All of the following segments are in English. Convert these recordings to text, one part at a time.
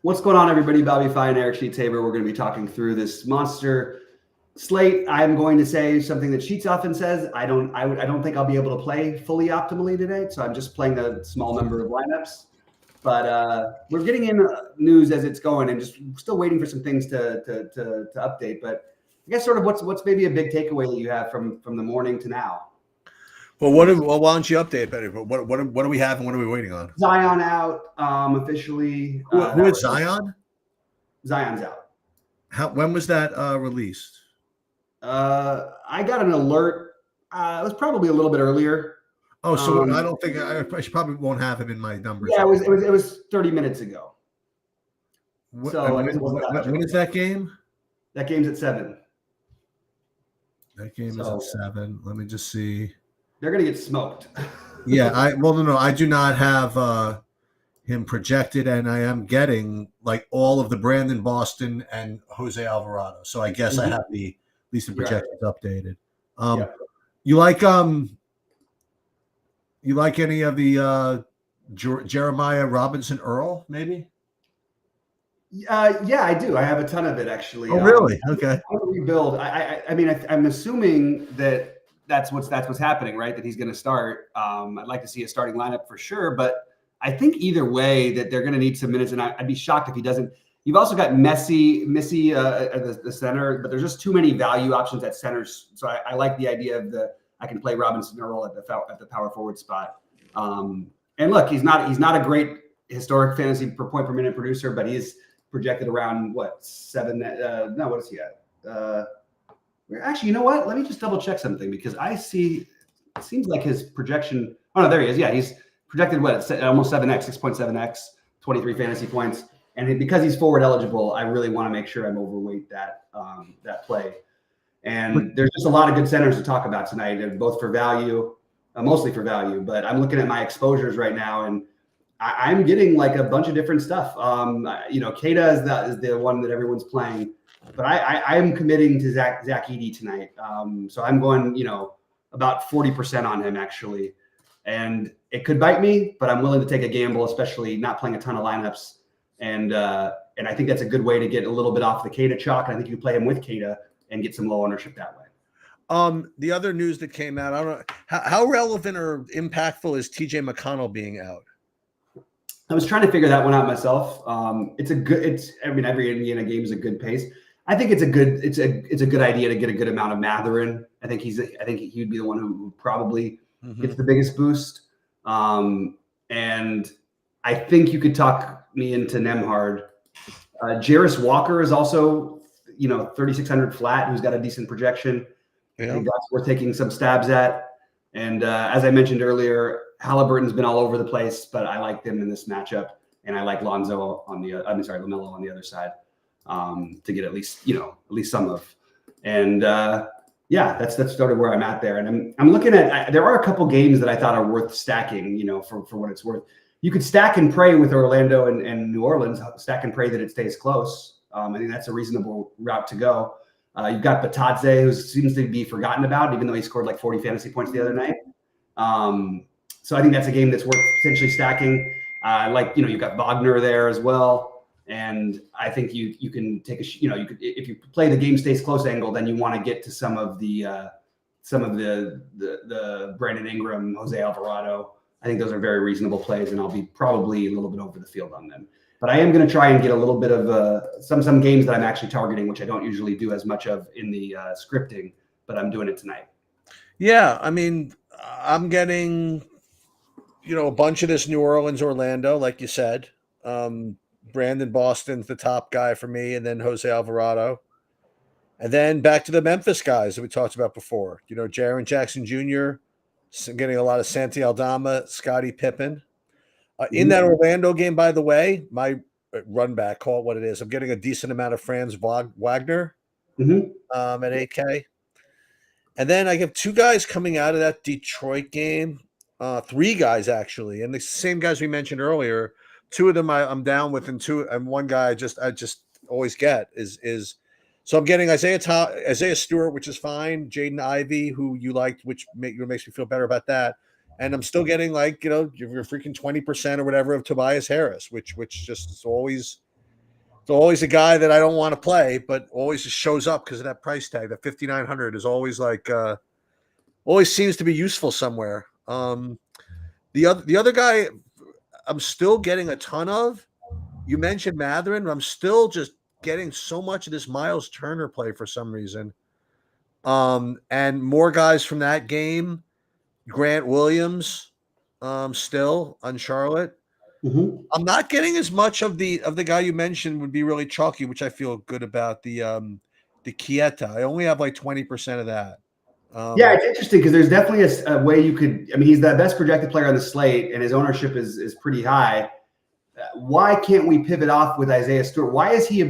What's going on, everybody? Bobby Fine, Eric Sheets-Haber. We're going to be talking through this monster slate. I'm going to say something that Sheets often says. I don't think I'll be able to play fully optimally today, so I'm just playing a small number of lineups. But we're getting in news as it's going, and just still waiting for some things to update. But I guess sort of what's maybe a big takeaway that you have from the morning to now. Well, why don't you update, Betty? What do we have and what are we waiting on? Zion out officially. Who is Zion? Zion's out. When was that released? I got an alert. It was probably a little bit earlier. Oh, so I don't think I probably won't have him in my numbers. Yeah, it was 30 minutes ago. When is that game? That game's at 7. That game is at 7. Let me just see. They're gonna get smoked. Yeah, I do not have him projected, and I am getting like all of the Brandon Boston and Jose Alvarado. So I guess I have at least the projections updated. You like any of the Jeremiah Robinson Earl, maybe? Yeah, I do. I have a ton of it actually. Oh, really? Okay. Rebuild. I mean, I'm assuming that's what's happening, right? That he's going to start. I'd like to see a starting lineup for sure, but I think either way that they're going to need some minutes, and I'd be shocked if he doesn't. You've also got Missy at the center, but there's just too many value options at centers. So I like the idea of I can play Robinson Earl at the power forward spot. And look, he's not a great historic fantasy per point per minute producer, but he's projected around what 7? No, what is he at? Actually, you know what? Let me just double check something because I see it seems like his projection. Oh no, there he is. Yeah, he's projected what? Almost 7x, 6.7x, 23 fantasy points. And because he's forward eligible, I really want to make sure I'm overweight that play. And there's just a lot of good centers to talk about tonight, both for value, mostly for value. But I'm looking at my exposures right now, and I'm getting like a bunch of different stuff. Keita is the one that everyone's playing, but I am committing to Zach Edey tonight. So I'm going, about 40% on him actually, and it could bite me, but I'm willing to take a gamble, especially not playing a ton of lineups. And I think that's a good way to get a little bit off the Keita chalk. And I think you can play him with Keita and get some low ownership that way. The other news that came out, I don't know how relevant or impactful is TJ McConnell being out. I was trying to figure that one out myself. Every Indiana game is a good pace. I think it's a good idea to get a good amount of Matherin. I think he'd be the one who probably gets the biggest boost. And I think you could talk me into Nemhard. Jarris Walker is also, 3,600 flat, who's got a decent projection. Yeah. I think that's worth taking some stabs at. And as I mentioned earlier, Halliburton's been all over the place, but I like them in this matchup, and I like LaMelo on the other side to get at least some of. And that's sort of where I'm at there. And I'm looking at. There are a couple games that I thought are worth stacking. For what it's worth. You could stack and pray with Orlando and New Orleans. Stack and pray that it stays close. I think that's a reasonable route to go. You've got Batadze, who seems to be forgotten about, even though he scored like 40 fantasy points the other night. So I think that's a game that's worth potentially stacking. You've got Wagner there as well, and I think you can take if you play the game stays close angle, then you want to get to some of the Brandon Ingram, Jose Alvarado. I think those are very reasonable plays, and I'll be probably a little bit over the field on them. But I am going to try and get a little bit of some games that I'm actually targeting, which I don't usually do as much of in the scripting, but I'm doing it tonight. Yeah, I mean, I'm getting, a bunch of this New Orleans, Orlando, like you said. Brandon Boston's the top guy for me, and then Jose Alvarado. And then back to the Memphis guys that we talked about before. Jaren Jackson Jr., getting a lot of Santi Aldama, Scottie Pippen. In that Orlando game, by the way, my run back, call it what it is, I'm getting a decent amount of Franz Wagner at 8K. And then I have 2 guys coming out of that Detroit game, 3 guys actually, and the same guys we mentioned earlier. 2 of them I'm down with, and one guy I just always get is. So I'm getting Isaiah Stewart, which is fine. Jaden Ivey, who you liked, which makes me feel better about that. And I'm still getting your freaking 20% or whatever of Tobias Harris, which just is always So always a guy that I don't want to play, but always just shows up because of that price tag. That 5,900 is always like always seems to be useful somewhere. The other guy I'm still getting a ton of. You mentioned Matherin, but I'm still just getting so much of this Miles Turner play for some reason. And more guys from that game. Grant Williams, still on Charlotte. Mm-hmm. I'm not getting as much of the guy you mentioned would be really chalky, which I feel good about the Chieta. I only have like 20% of that. Yeah, it's interesting because there's definitely a way you could. I mean, he's the best projected player on the slate, and his ownership is pretty high. Why can't we pivot off with Isaiah Stewart? Why is he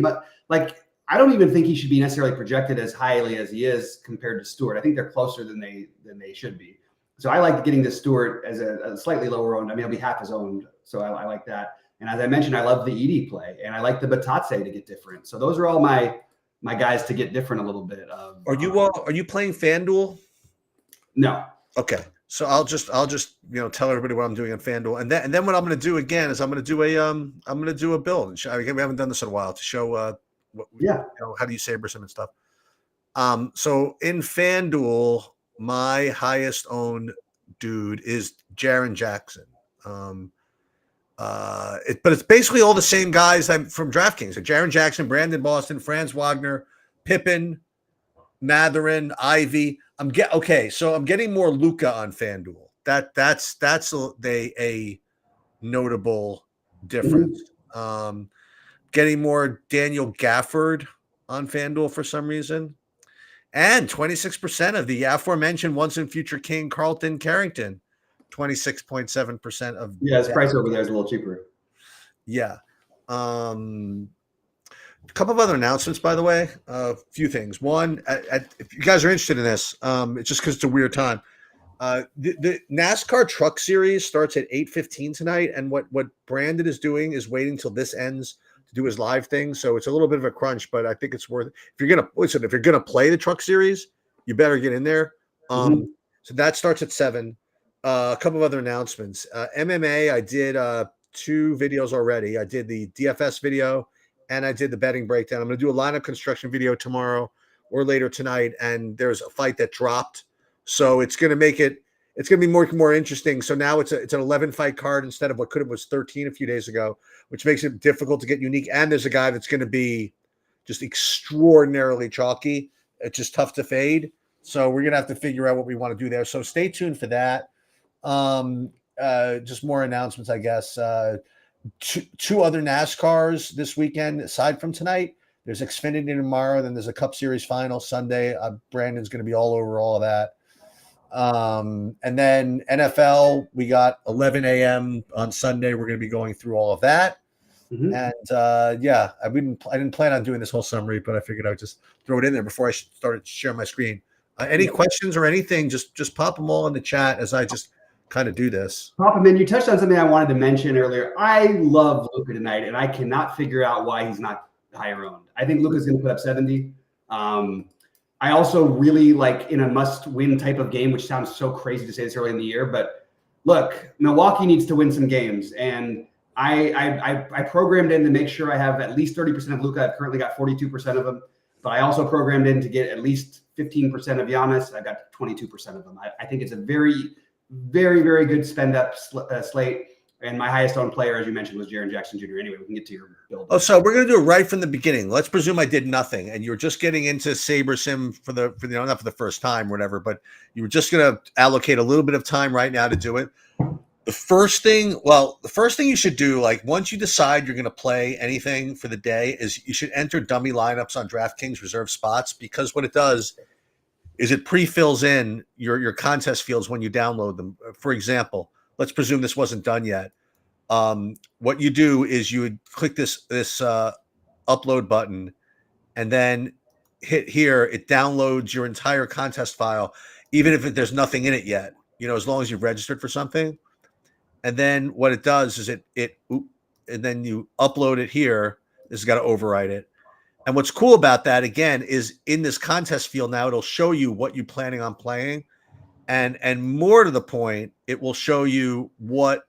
like? I don't even think he should be necessarily projected as highly as he is compared to Stewart. I think they're closer than they should be. So I like getting to Stewart as a slightly lower owned. I mean, it'll be half his owned, so I like that. And as I mentioned, I love the Edie play, and I like the Batatse to get different. So those are all my guys to get different a little bit. Are you playing FanDuel? No. Okay. So I'll just tell everybody what I'm doing on FanDuel, and then what I'm going to do again is I'm going to do a build. And we haven't done this in a while to show how do you saber some and stuff. So in FanDuel, my highest owned dude is Jaren Jackson. But it's basically all the same guys from DraftKings. So Jaren Jackson, Brandon Boston, Franz Wagner, Pippen, Matherin, Ivy. So I'm getting more Luka on FanDuel. That's a notable difference. Mm-hmm. Getting more Daniel Gafford on FanDuel for some reason. And 26% of the aforementioned once and future king Carlton Carrington. 26.7% of his price over there is a little cheaper. Yeah. A couple of other announcements, by the way. A few things. One, if you guys are interested in this, it's just because it's a weird time. The NASCAR Truck Series starts at 8:15 tonight, and what Brandon is doing is waiting till this ends to do his live thing. So it's a little bit of a crunch, but I think it's worth it. If you're gonna play the Truck Series, you better get in there. So that starts at 7. A couple of other announcements. MMA, I did 2 videos already. I did the DFS video and I did the betting breakdown. I'm going to do a lineup construction video tomorrow or later tonight. And there's a fight that dropped. So it's going to be more interesting. So now it's an 11 fight card instead of what was 13 a few days ago, which makes it difficult to get unique. And there's a guy that's going to be just extraordinarily chalky. It's just tough to fade. So we're going to have to figure out what we want to do there. So stay tuned for that. Just more announcements, I guess. Two other NASCARs this weekend aside from tonight. There's Xfinity tomorrow, then there's a Cup Series final Sunday. Brandon's going to be all over all of that. And then NFL, we got 11 a.m. on Sunday. We're going to be going through all of that. Mm-hmm. And I didn't plan on doing this whole summary, but I figured I would just throw it in there before I started sharing my screen. Any questions or anything, just pop them all in the chat as I just kind of do this. Pop them in. You touched on something I wanted to mention earlier. I love Luka tonight, and I cannot figure out why he's not higher owned. I think Luka's going to put up 70. I also really like in a must-win type of game, which sounds so crazy to say this early in the year, but look, Milwaukee needs to win some games, and I programmed in to make sure I have at least 30% of Luka. I've currently got 42% of them, but I also programmed in to get at least 15% of Giannis. I've got 22% of them. I think it's a very, very, very good spend up slate. And my highest owned player, as you mentioned, was Jaren Jackson Jr. Anyway, we can get to your build. Oh, so we're going to do it right from the beginning. Let's presume I did nothing, and you were just getting into Saber Sim for not for the first time or whatever, but you were just going to allocate a little bit of time right now to do it. The first thing you should do, like once you decide you're going to play anything for the day, is you should enter dummy lineups on DraftKings reserve spots, because what it does is it pre-fills in your contest fields when you download them. For example, let's presume this wasn't done yet. What you do is you would click this upload button, and then hit here. It downloads your entire contest file, even if there's nothing in it yet. As long as you've registered for something. And then what it does is and then you upload it here. This has got to overwrite it. And what's cool about that, again, is in this contest field now, it'll show you what you're planning on playing. And more to the point, it will show you what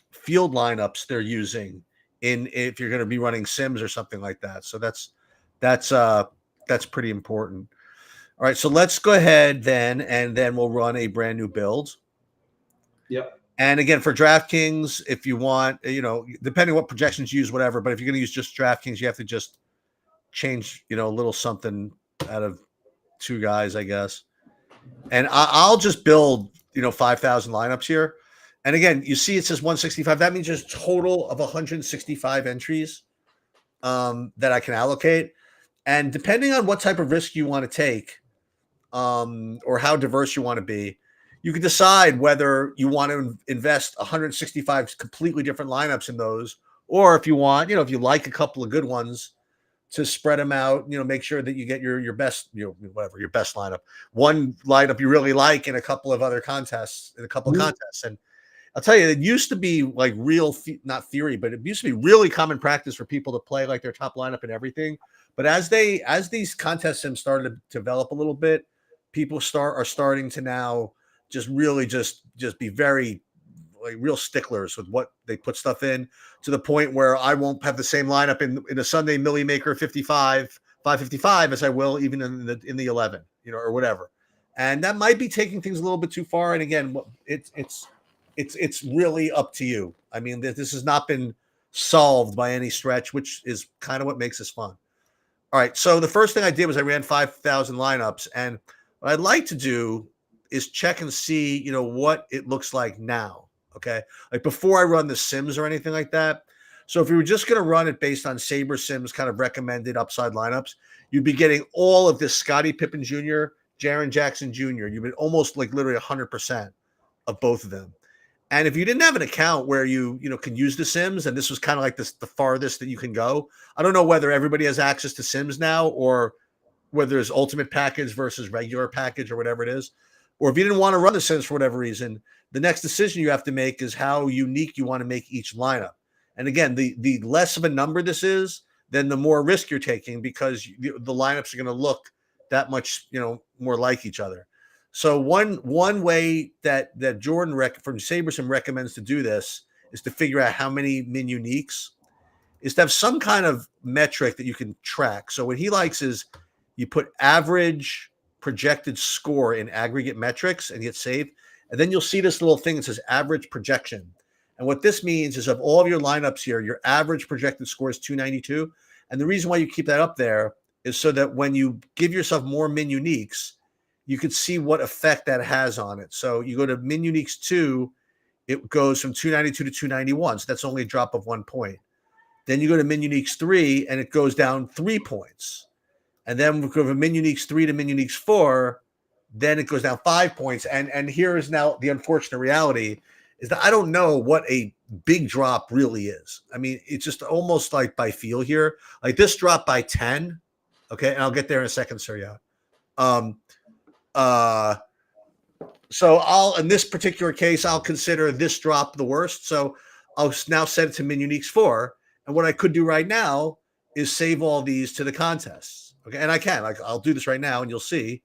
field lineups they're using in if you're going to be running sims or something like that. So that's pretty important. All right, so let's go ahead then, and then we'll run a brand new build. Yep. And again, for DraftKings, if you want, depending what projections you use, whatever, but if you're going to use just DraftKings, you have to just change, a little something out of two guys, I guess. And I'll just build, 5,000 lineups here. And again, you see it says 165. That means there's a total of 165 entries that I can allocate. And depending on what type of risk you want to take, or how diverse you want to be, you can decide whether you want to invest 165 completely different lineups in those, or if you want, if you like a couple of good ones, to spread them out, make sure that you get your best, whatever, your best lineup. One lineup you really like in a couple of other contests, contests. And I'll tell you, it used to be like real, not theory, but it used to be really common practice for people to play like their top lineup and everything. But as these contest sims started to develop a little bit, people are starting to now just really just be very like real sticklers with what they put stuff in, to the point where I won't have the same lineup in a Sunday Millie Maker 555 as I will even in the 11, or whatever. And that might be taking things a little bit too far. And again, it's really up to you. I mean, this has not been solved by any stretch, which is kind of what makes this fun. All right. So the first thing I did was I ran 5,000 lineups, and what I'd like to do is check and see, what it looks like now. Okay. Like before I run the sims or anything like that. So if you were just going to run it based on Saber Sims kind of recommended upside lineups, you'd be getting all of this Scottie Pippen Jr., Jaren Jackson Jr. You've been almost like literally 100% of both of them. And if you didn't have an account where you can use the Sims, and this was kind of like the farthest that you can go, I don't know whether everybody has access to Sims now, or whether it's ultimate package versus regular package or whatever it is. Or if you didn't want to run the Sims for whatever reason, the next decision you have to make is how unique you want to make each lineup. And again, the less of a number this is, then the more risk you're taking, because the lineups are going to look that much, more like each other. So one way that Jordan from SaberSim recommends to do this is to figure out how many min uniques, is to have some kind of metric that you can track. So what he likes is you put average projected score in aggregate metrics and hit save. And then you'll see this little thing that says average projection. And what this means is of all of your lineups here, your average projected score is 292. And the reason why you keep that up there is so that when you give yourself more min uniques, you could see what effect that has on it. So you go to min uniques 2, it goes from 292 to 291. So that's only a drop of 1 point. Then you go to min uniques 3, and it goes down 3 points. And then we go from min uniques 3 to min uniques 4, then it goes down 5 points. And here is now the unfortunate reality, is that I don't know what a big drop really is. I mean, it's just almost like by feel here. Like this drop by 10. Okay. And I'll get there in a second, sir. Yeah. So in this particular case, I'll consider this drop the worst. So I'll now set it to min uniques 4. And what I could do right now is save all these to the contests. Okay. And I can, I'll do this right now, and you'll see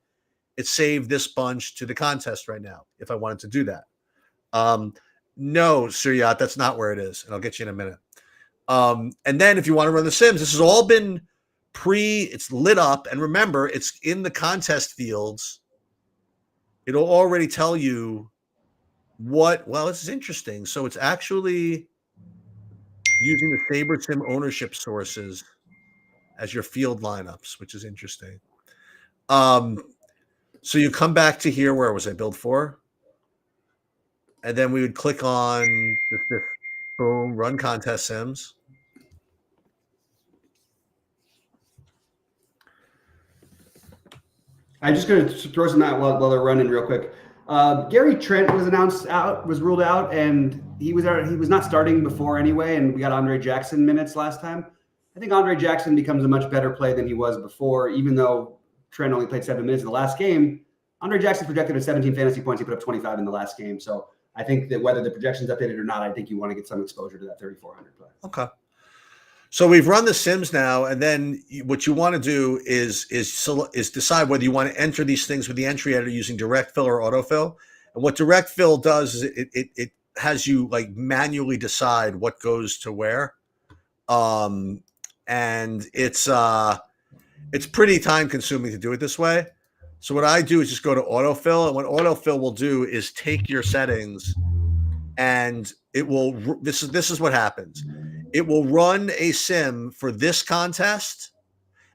it saved this bunch to the contest right now, if I wanted to do that. No, Suryat, that's not where it is. And I'll get you in a minute. And then if you want to run the Sims, this has all been it's lit up. And remember, it's in the contest fields. It'll already tell you well, this is interesting. So it's actually using the Saber Sim ownership sources as your field lineups, which is interesting. So you come back to here. Where was I? Build 4. And then we would click on this boom, run contest sims. I'm just going to throw some out while they're running real quick. Gary Trent was ruled out, and he was not starting before anyway, and we got Andre Jackson minutes last time. I think Andre Jackson becomes a much better play than he was before, even though Trent only played 7 minutes in the last game. Andre Jackson projected at 17 fantasy points. He put up 25 in the last game. So I think that whether the projection's updated or not, I think you want to get some exposure to that 3,400 play. Okay. So we've run the Sims now, and then what you want to do is decide whether you want to enter these things with the entry editor using direct fill or autofill. And what direct fill does is it has you like manually decide what goes to where. And it's pretty time consuming to do it this way. So what I do is just go to autofill, and what autofill will do is take your settings, and it will. This is what happens. It will run a sim for this contest,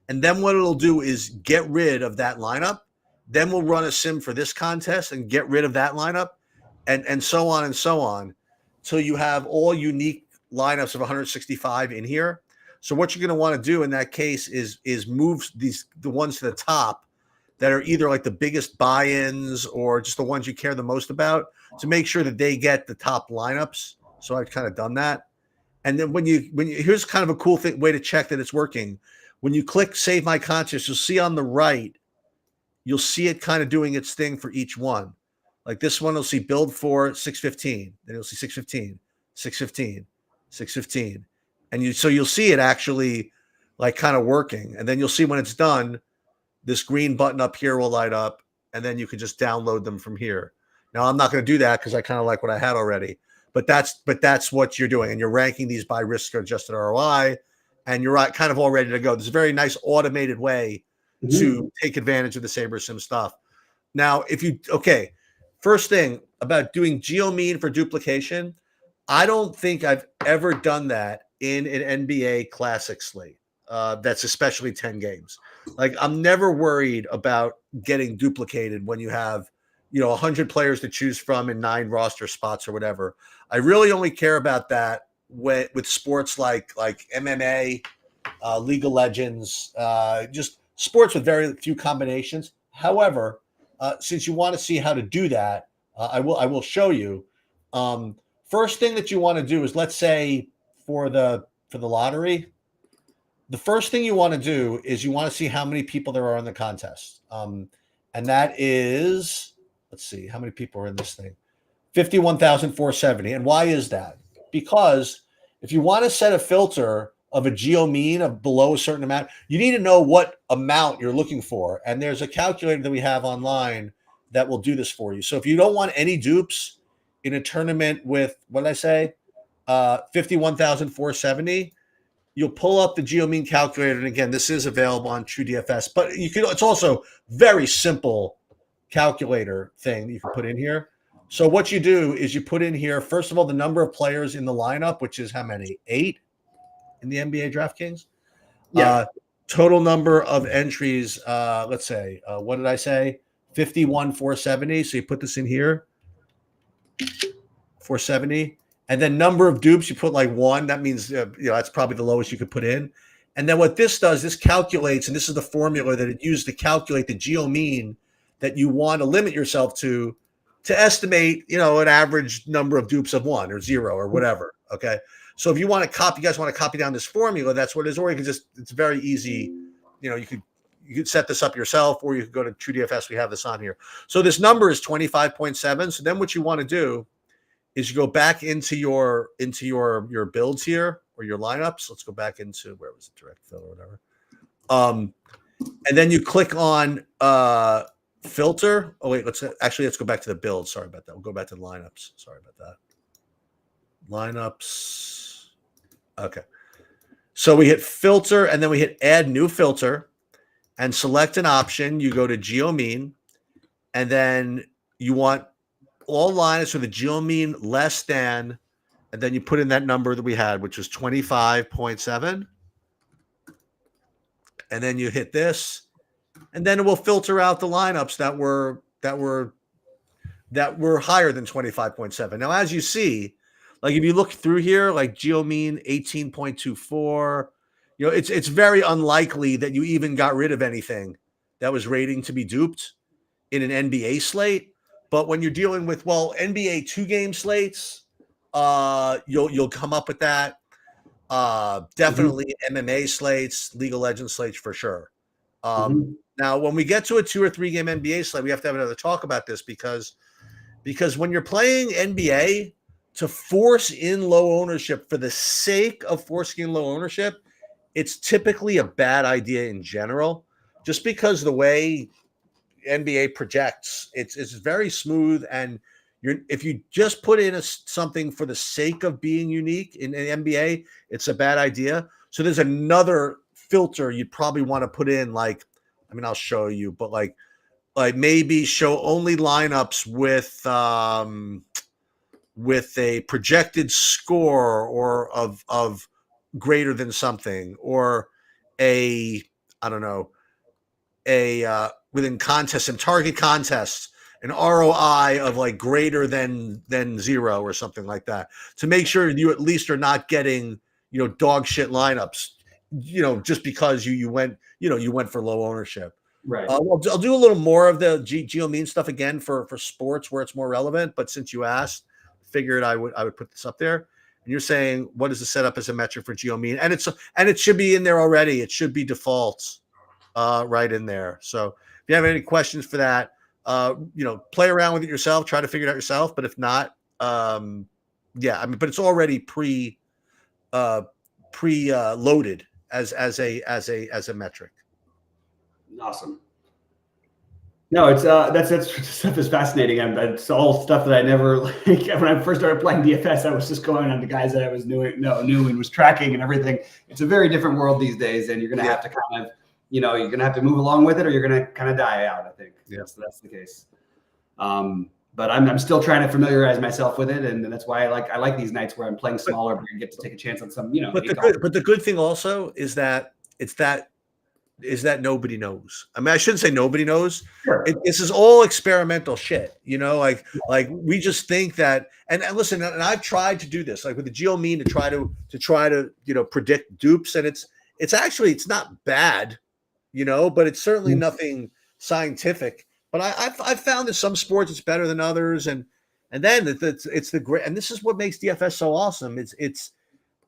and then what it'll do is get rid of that lineup. Then we'll run a sim for this contest and get rid of that lineup, and so on and so on, till you have all unique lineups of 165 in here. So what you're going to want to do in that case is move the ones to the top that are either like the biggest buy-ins or just the ones you care the most about, to make sure that they get the top lineups. So I've kind of done that. And then when you here's kind of a cool way to check that it's working. When you click Save My Contest, you'll see on the right, you'll see it kind of doing its thing for each one. Like this one, you'll see build for 615. Then you'll see 615, 615, 615. And so you'll see it actually like kind of working. And then you'll see when it's done, this green button up here will light up, and then you can just download them from here. Now I'm not going to do that because I kind of like what I had already. But that's what you're doing, and you're ranking these by risk-adjusted ROI, and you're kind of all ready to go. There's a very nice automated way to take advantage of the SaberSim stuff. Now, first thing about doing GeoMean for duplication, I don't think I've ever done that in an NBA Classic slate. That's especially 10 games. Like I'm never worried about getting duplicated when you have 100 players to choose from in 9 roster spots or whatever. I really only care about that with sports like MMA, League of Legends, just sports with very few combinations. However, since you want to see how to do that, I will show you. First thing that you want to do is, let's say for the lottery, the first thing you want to do is you want to see how many people there are in the contest. And that is, let's see, how many people are in this thing? 51,470. And why is that? Because if you want to set a filter of a GeoMean of below a certain amount, you need to know what amount you're looking for. And there's a calculator that we have online that will do this for you. So if you don't want any dupes in a tournament with, what did I say? 51,470, you'll pull up the GeoMean calculator. And again, this is available on TrueDFS, but it's also very simple calculator thing that you can put in here. So what you do is you put in here, first of all, the number of players in the lineup, which is how many? 8 in the NBA DraftKings. Yeah. Total number of entries, let's say, what did I say? 51,470. So you put this in here, 470. And then number of dupes, you put like 1. That means, that's probably the lowest you could put in. And then what this does, this calculates, and this is the formula that it used to calculate the GeoMean that you want to limit yourself to estimate, an average number of dupes of 1 or 0 or whatever. Okay. So if you want to copy, you guys want to copy down this formula, that's what it is. Or you can it's very easy. You could set this up yourself, or you could go to TrueDFS. We have this on here. So this number is 25.7. So then what you want to do is you go back into your builds here, or your lineups. Let's go back into, where was it, direct fill or whatever. And then you click on filter. Oh wait, let's go back to the build. Sorry about that. We'll go back to the lineups. Sorry about that. Lineups. Okay. So we hit filter, and then we hit add new filter, and select an option. You go to GeoMean, and then you want all lineups with a GeoMean less than, and then you put in that number that we had, which was 25.7. And then you hit this, and then it will filter out the lineups that were higher than 25.7. Now, as you see, like if you look through here, like GeoMean 18.24, it's very unlikely that you even got rid of anything that was rating to be duped in an NBA slate. But when you're dealing with, NBA 2-game slates, you'll come up with that. Definitely MMA slates, League of Legends slates for sure. Now, when we get to a 2 or 3 game NBA slate, we have to have another talk about this because when you're playing NBA, to force in low ownership for the sake of forcing in low ownership, it's typically a bad idea in general, just because the way NBA projects, it's very smooth, and if you just put in something for the sake of being unique in the NBA, it's a bad idea. So there's another filter you'd probably want to put in, like, I mean, I'll show you, but like maybe show only lineups with a projected score or of greater than something, or I don't know, within contests and target contests, an ROI of like greater than 0 or something like that, to make sure you at least are not getting, dog shit lineups, just because you went for low ownership. Right. I'll do a little more of the geo mean stuff again for sports where it's more relevant. But since you asked, figured I would put this up there. And you're saying, what is the setup as a metric for geo mean? And it should be in there already. It should be defaults right in there. So if you have any questions for that, play around with it yourself, try to figure it out yourself. But if not, but it's already loaded as a metric. Awesome. No, it's that stuff is fascinating. It's all stuff that I never like. When I first started playing DFS, I was just going on the guys that I was knew and was tracking and everything. It's a very different world these days, and you're going to have to kind of, you're going to have to move along with it, or you're going to kind of die out. I think that's the case. But I'm still trying to familiarize myself with it, and that's why I like these nights where I'm playing smaller, but you get to take a chance on some, But the good thing also is that nobody knows. I mean, I shouldn't say nobody knows. Sure. This is all experimental shit, like we just think that, and listen, and I've tried to do this, like with the geo mean, to try to predict dupes, and it's not bad, but it's certainly nothing scientific. But I've found that some sports it's better than others, and then it's the great, and this is what makes DFS so awesome. It's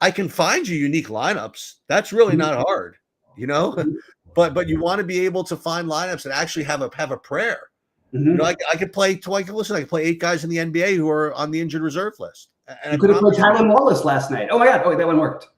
I can find you unique lineups. That's really not hard, But you want to be able to find lineups that actually have a prayer. Mm-hmm. I could play 8 guys in the NBA who are on the injured reserve list. And you could have played Tylen Wallace last night. Oh my God! Oh, that one worked.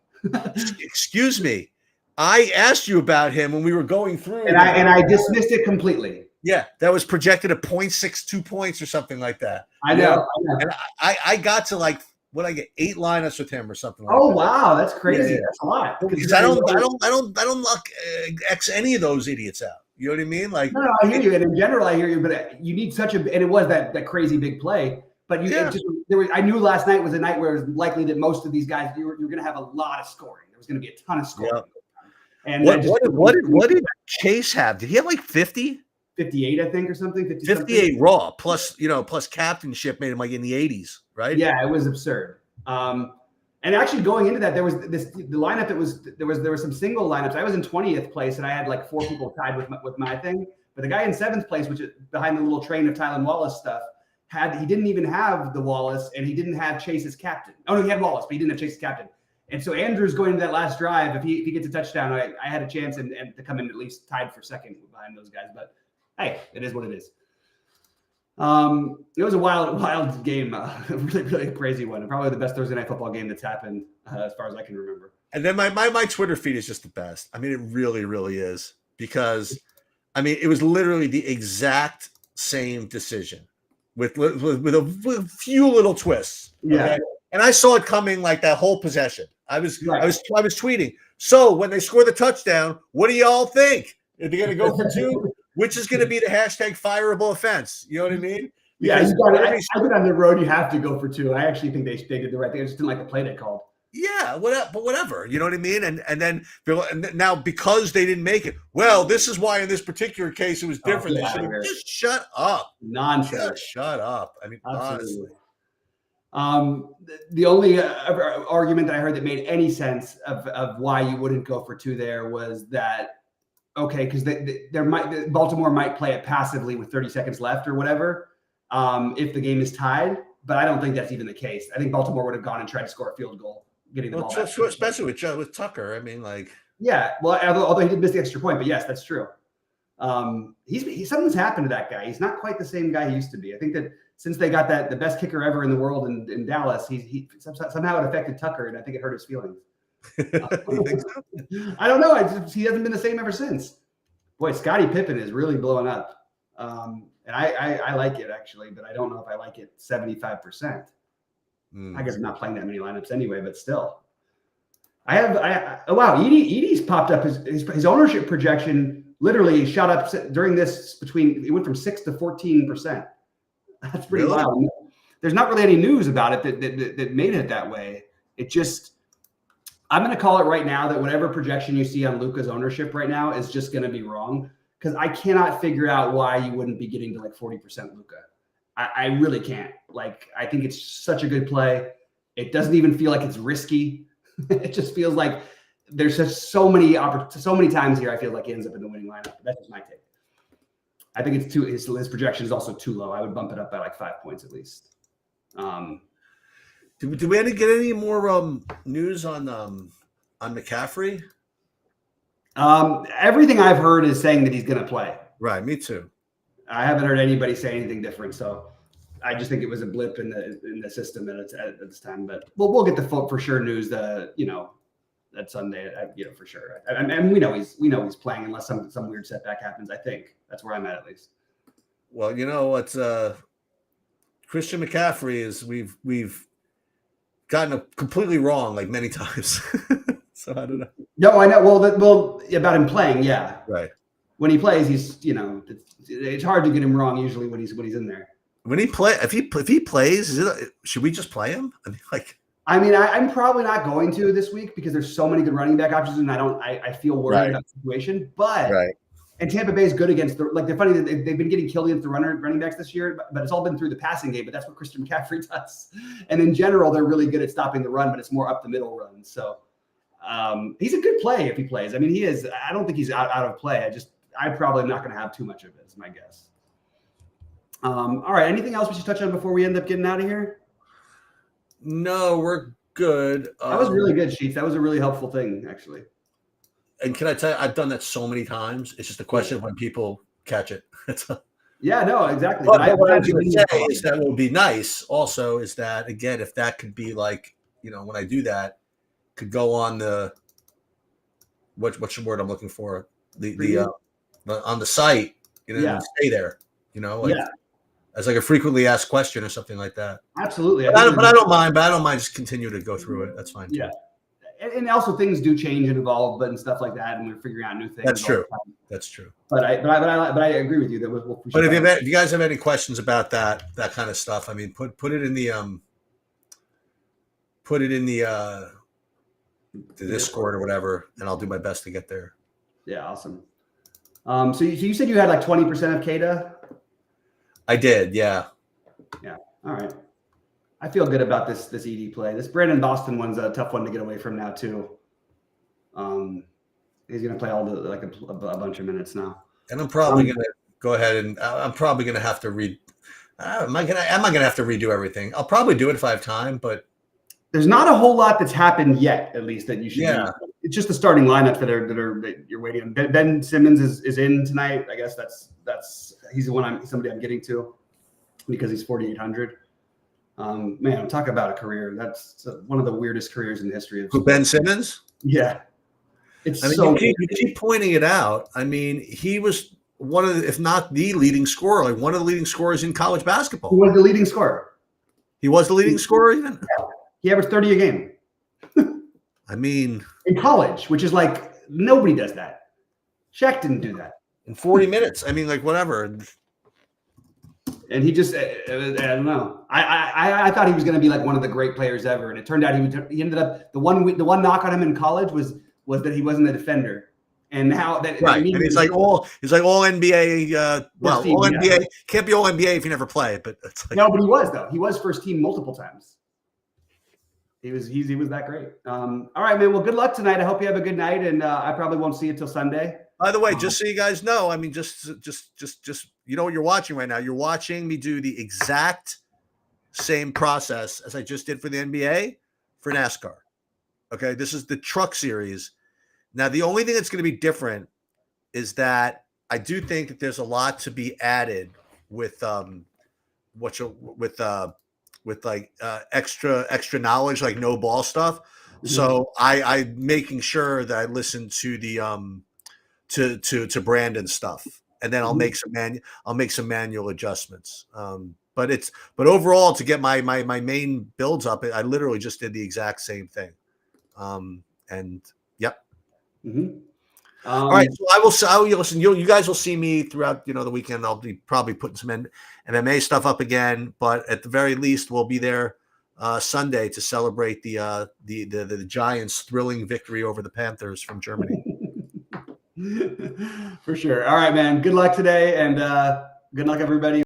Excuse me, I asked you about him when we were going through, and I dismissed it completely. Yeah, that was projected at 0.62 points or something like that. I know. And I got to like, what I get 8 lineups with him or something like that. Oh wow, that's crazy. Yeah. That's a lot. Because I don't lock X any of those idiots out. You know what I mean? Like, no, I hear you. And in general, I hear you. But you need and it was that crazy big play. But I knew last night was a night where it was likely that most of these guys you're going to have a lot of scoring. There was going to be a ton of scoring. Yep. And what did Chase have? Did he have like 50? 58, I think, or something. 58 raw plus captainship made him like in the 80s, right? Yeah, it was absurd. And actually going into that, there was the lineup that there was some single lineups. I was in 20th place and I had like 4 people tied with my thing. But the guy in 7th place, which is behind the little train of Tylen Wallace stuff, he didn't even have the Wallace and he didn't have Chase's captain. Oh no, he had Wallace, but he didn't have Chase's captain. And so Andrew's going into that last drive. If he gets a touchdown, I had a chance and to come in at least tied for second behind those guys. But hey, it is what it is. It was a wild game, a really, really crazy one, and probably the best Thursday night football game that's happened as far as I can remember. And then my Twitter feed is just the best. I mean, it really, really is, because I mean, it was literally the exact same decision with a few little twists. Yeah. Okay? And I saw it coming like that whole possession. I was tweeting. So when they score the touchdown, what do y'all think? Are they going to go for 2? Which is going to be the hashtag fireable offense. You know what I mean? Because I think on the road you have to go for 2. I actually think they did the right thing. I just didn't like the play they called. Yeah, but whatever. You know what I mean? And then now because they didn't make it, well, this is why in this particular case it was different. They should have just shut up. Nonsense. Just shut up. I mean, absolutely. Honestly. The only argument that I heard that made any sense of why you wouldn't go for 2 there was that, okay, because Baltimore might play it passively with 30 seconds left or whatever if the game is tied, but I don't think that's even the case. I think Baltimore would have gone and tried to score a field goal, getting the ball back. Especially with Tucker. I mean, like, yeah. Well, although he did miss the extra point, but yes, that's true. Something's happened to that guy. He's not quite the same guy he used to be. I think that since they got the best kicker ever in the world in Dallas, he somehow it affected Tucker, and I think it hurt his feelings. I don't know. He hasn't been the same ever since. Boy, Scottie Pippen is really blowing up. And I like it actually, but I don't know if I like it 75%. I guess I'm not playing that many lineups anyway, but still. Oh wow, Edie's popped up. His ownership projection literally shot up during this it went from 6 to 14%. That's pretty wild. There's not really any news about it that made it that way. It just, I'm going to call it right now that whatever projection you see on Luka's ownership right now is just going to be wrong, because I cannot figure out why you wouldn't be getting to like 40% Luka. I really can't. Like, I think it's such a good play. It doesn't even feel like it's risky. It just feels like there's just so many times here I feel like he ends up in the winning lineup. That's just my take. I think it's his projection is also too low. I would bump it up by like 5 points at least. Did we get any more news on McCaffrey? Everything I've heard is saying that he's going to play. Right, me too. I haven't heard anybody say anything different, so I just think it was a blip in the system at this time. But we'll get the for sure news that Sunday, for sure. And we know he's playing unless some weird setback happens. I think that's where I'm at least. Well, you know what's Christian McCaffrey is we've gotten it completely wrong like many times. So I don't know. No, I know. Well, about him playing, yeah. Right. When he plays, he's it's hard to get him wrong usually when he's in there. When he if he plays, should we just play him? I'm probably not going to this week because there's so many good running back options, and I feel worried about the situation. But and Tampa Bay is good against they're funny that they've been getting killed against the running backs this year, but it's all been through the passing game. But that's what Christian McCaffrey does. And in general, they're really good at stopping the run, but it's more up the middle runs. So he's a good play if he plays. I mean, he is. I don't think he's out of play. I probably am not going to have too much of it, is my guess. All right. Anything else we should touch on before we end up getting out of here? No, we're good. That was really good, Sheets. That was a really helpful thing, actually. And can I tell you, I've done that so many times. It's just a question of when people catch it. Yeah, no, exactly. What I was going to say is that would be nice also is that, again, if that could be like, when I do that, could go on the, what's the word I'm looking for? On the site, and stay there, as like a frequently asked question or something like that. Absolutely. But I don't mind. But I don't mind just continue to go through it. That's fine. Too. Yeah. And also things do change and evolve, and stuff like that, and we're figuring out new things. That's true. That's true. But I agree with you that we'll but if you guys have any questions about that kind of stuff, I mean, put it in the the Discord or whatever, and I'll do my best to get there. Yeah, awesome. So you said you had like 20% of Kada? I did, yeah. Yeah. All right. I feel good about this ED play. This Brandon Boston one's a tough one to get away from now too. He's gonna play all a bunch of minutes now. And I'm probably gonna go ahead and I'm probably gonna have to read. Am I gonna have to redo everything? I'll probably do it if I have time, but there's not a whole lot that's happened yet, at least that you should. Yeah. Do. It's just the starting lineups that you're waiting on. Ben Simmons is in tonight. I guess he's the one somebody I'm getting to because he's 4,800. Man, talk about a career. That's one of the weirdest careers in the history of sports. Ben Simmons. Yeah, you keep pointing it out. I mean, he was one of the, if not the leading scorer, like one of the leading scorers in college basketball. He was the leading scorer. He was the leading scorer even. Yeah. He averaged 30 a game. I mean, in college, which is like nobody does that. Shaq didn't do that in 40 minutes. I mean, like whatever. And he just, I don't know. I thought he was going to be like one of the great players ever, and it turned out he ended up the one knock on him in college was that he wasn't a defender, and how that right. And he's like all NBA. All NBA can't be all NBA if you never play. But it's like, no, but he was though. He was first team multiple times. He was that great. All right, man. Well, good luck tonight. I hope you have a good night, and I probably won't see you till Sunday. By the way, just so you guys know, I mean, just you know what you're watching right now. You're watching me do the exact same process as I just did for the NBA for NASCAR. Okay, this is the truck series. Now, the only thing that's going to be different is that I do think that there's a lot to be added with extra knowledge, like no ball stuff. Mm-hmm. So I'm making sure that I listen to the to Brandon's stuff and then I'll make some manual adjustments. But overall, to get my main builds up, I literally just did the exact same thing. And yep. Mm-hmm. All right, so listen. You guys will see me throughout the weekend. I'll be probably putting some MMA stuff up again, but at the very least, we'll be there Sunday to celebrate the Giants' thrilling victory over the Panthers from Germany. For sure. All right, man. Good luck today, and good luck, everybody.